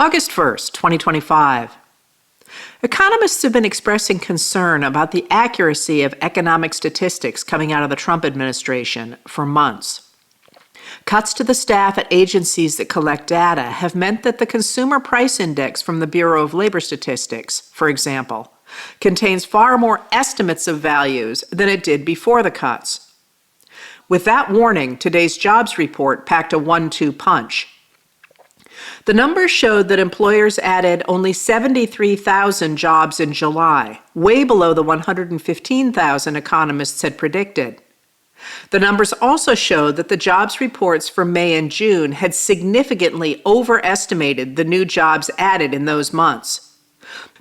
August 1st, 2025. Economists have been expressing concern about the accuracy of economic statistics coming out of the Trump administration for months. Cuts to the staff at agencies that collect data have meant that the Consumer Price Index from the Bureau of Labor Statistics, for example, contains far more estimates of values than it did before the cuts. With that warning, today's jobs report packed a 1-2 punch. The numbers showed that employers added only 73,000 jobs in July, way below the 115,000 economists had predicted. The numbers also showed that the jobs reports for May and June had significantly overestimated the new jobs added in those months.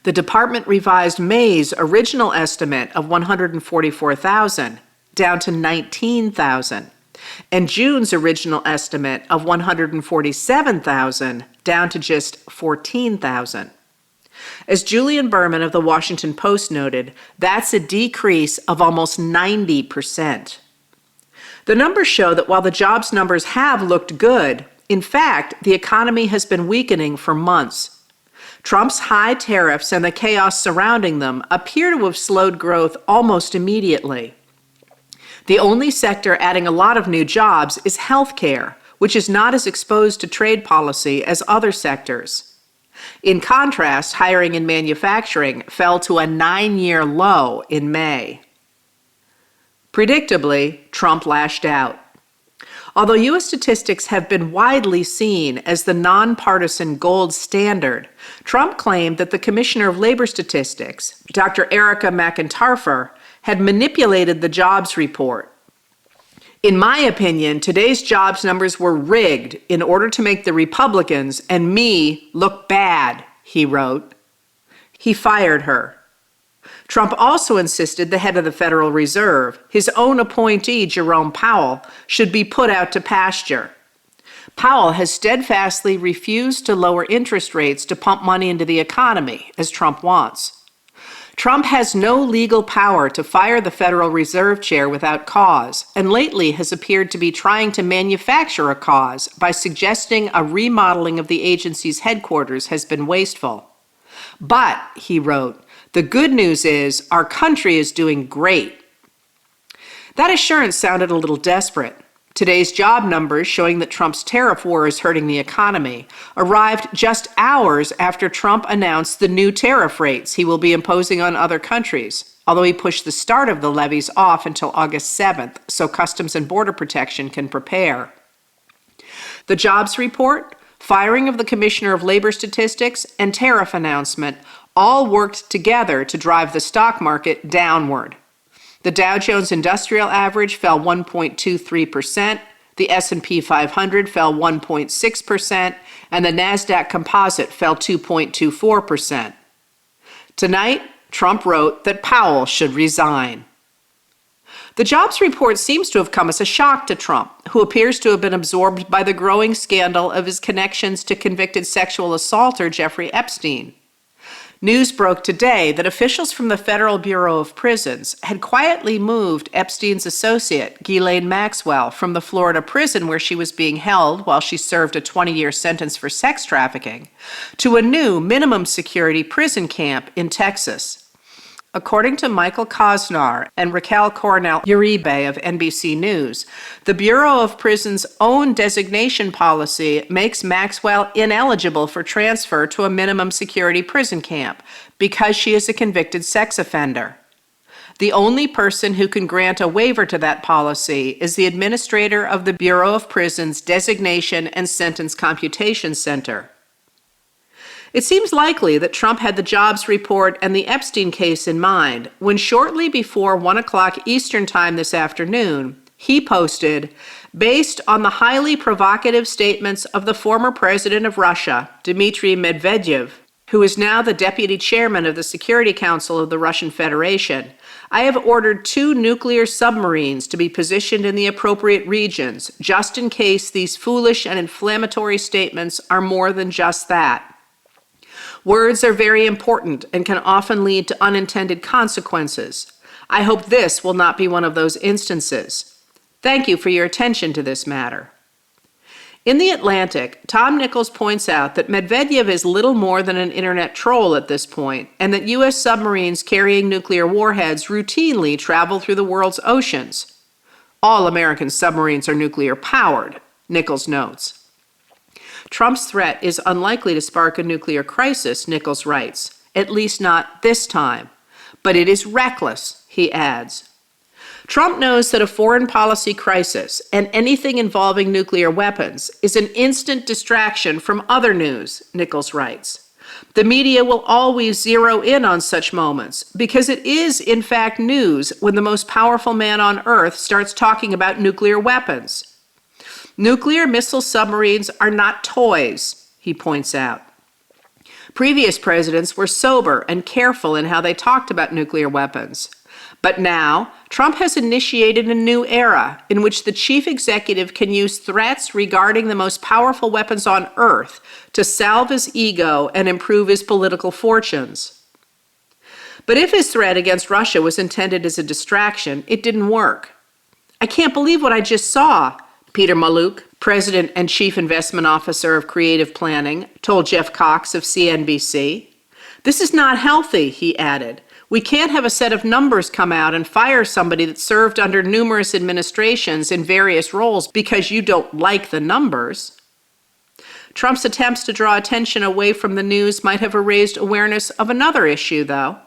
The department revised May's original estimate of 144,000 down to 19,000. And June's original estimate of 147,000 down to just 14,000. As Julian Berman of the Washington Post noted, that's a decrease of almost 90%. The numbers show that while the jobs numbers have looked good, in fact, the economy has been weakening for months. Trump's high tariffs and the chaos surrounding them appear to have slowed growth almost immediately. The only sector adding a lot of new jobs is healthcare, which is not as exposed to trade policy as other sectors. In contrast, hiring in manufacturing fell to a 9-year low in May. Predictably, Trump lashed out. Although U.S. statistics have been widely seen as the nonpartisan gold standard, Trump claimed that the Commissioner of Labor Statistics, Dr. Erica McIntarfer, had manipulated the jobs report. In my opinion, today's jobs numbers were rigged in order to make the Republicans and me look bad, he wrote. He fired her. Trump also insisted the head of the Federal Reserve, his own appointee, Jerome Powell, should be put out to pasture. Powell has steadfastly refused to lower interest rates to pump money into the economy, as Trump wants. Trump has no legal power to fire the Federal Reserve Chair without cause, and lately has appeared to be trying to manufacture a cause by suggesting a remodeling of the agency's headquarters has been wasteful. But, he wrote, the good news is our country is doing great. That assurance sounded a little desperate. Today's job numbers showing that Trump's tariff war is hurting the economy arrived just hours after Trump announced the new tariff rates he will be imposing on other countries, although he pushed the start of the levies off until August 7th so Customs and Border Protection can prepare. The jobs report, firing of the Commissioner of Labor Statistics, and tariff announcement all worked together to drive the stock market downward. The Dow Jones Industrial Average fell 1.23%, the S&P 500 fell 1.6%, and the NASDAQ Composite fell 2.24%. Tonight, Trump wrote that Powell should resign. The jobs report seems to have come as a shock to Trump, who appears to have been absorbed by the growing scandal of his connections to convicted sexual assaulter Jeffrey Epstein. News broke today that officials from the Federal Bureau of Prisons had quietly moved Epstein's associate, Ghislaine Maxwell, from the Florida prison where she was being held while she served a 20-year sentence for sex trafficking, to a new minimum security prison camp in Texas. According to Michael Kosnar and Raquel Coronel Uribe of NBC News, the Bureau of Prisons' own designation policy makes Maxwell ineligible for transfer to a minimum security prison camp because she is a convicted sex offender. The only person who can grant a waiver to that policy is the administrator of the Bureau of Prisons' Designation and Sentence Computation Center. It seems likely that Trump had the jobs report and the Epstein case in mind when shortly before 1 o'clock Eastern Time this afternoon, he posted, based on the highly provocative statements of the former president of Russia, Dmitry Medvedev, who is now the deputy chairman of the Security Council of the Russian Federation, I have ordered 2 nuclear submarines to be positioned in the appropriate regions, just in case these foolish and inflammatory statements are more than just that. Words are very important and can often lead to unintended consequences. I hope this will not be one of those instances. Thank you for your attention to this matter. In The Atlantic, Tom Nichols points out that Medvedev is little more than an internet troll at this point, and that U.S. submarines carrying nuclear warheads routinely travel through the world's oceans. All American submarines are nuclear powered, Nichols notes. Trump's threat is unlikely to spark a nuclear crisis, Nichols writes, at least not this time. But it is reckless, he adds. Trump knows that a foreign policy crisis and anything involving nuclear weapons is an instant distraction from other news, Nichols writes. The media will always zero in on such moments because it is, in fact, news when the most powerful man on earth starts talking about nuclear weapons. Nuclear missile submarines are not toys, he points out. Previous presidents were sober and careful in how they talked about nuclear weapons. But now, Trump has initiated a new era in which the chief executive can use threats regarding the most powerful weapons on earth to salve his ego and improve his political fortunes. But if his threat against Russia was intended as a distraction, it didn't work. I can't believe what I just saw, Peter Mallouk, president and chief investment officer of Creative Planning, told Jeff Cox of CNBC. This is not healthy, he added. We can't have a set of numbers come out and fire somebody that served under numerous administrations in various roles because you don't like the numbers. Trump's attempts to draw attention away from the news might have raised awareness of another issue, though.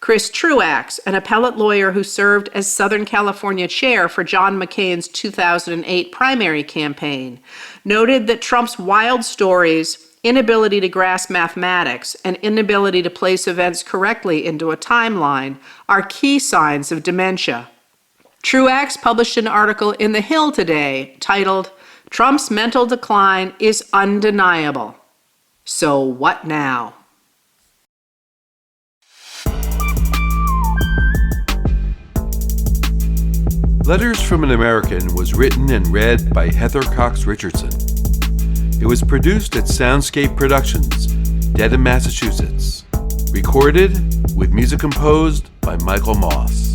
Chris Truax, an appellate lawyer who served as Southern California chair for John McCain's 2008 primary campaign, noted that Trump's wild stories, inability to grasp mathematics, and inability to place events correctly into a timeline are key signs of dementia. Truax published an article in The Hill today titled, "Trump's Mental Decline is Undeniable. So what now?" Letters from an American was written and read by Heather Cox Richardson. It was produced at Soundscape Productions, Dedham, Massachusetts. Recorded with music composed by Michael Moss.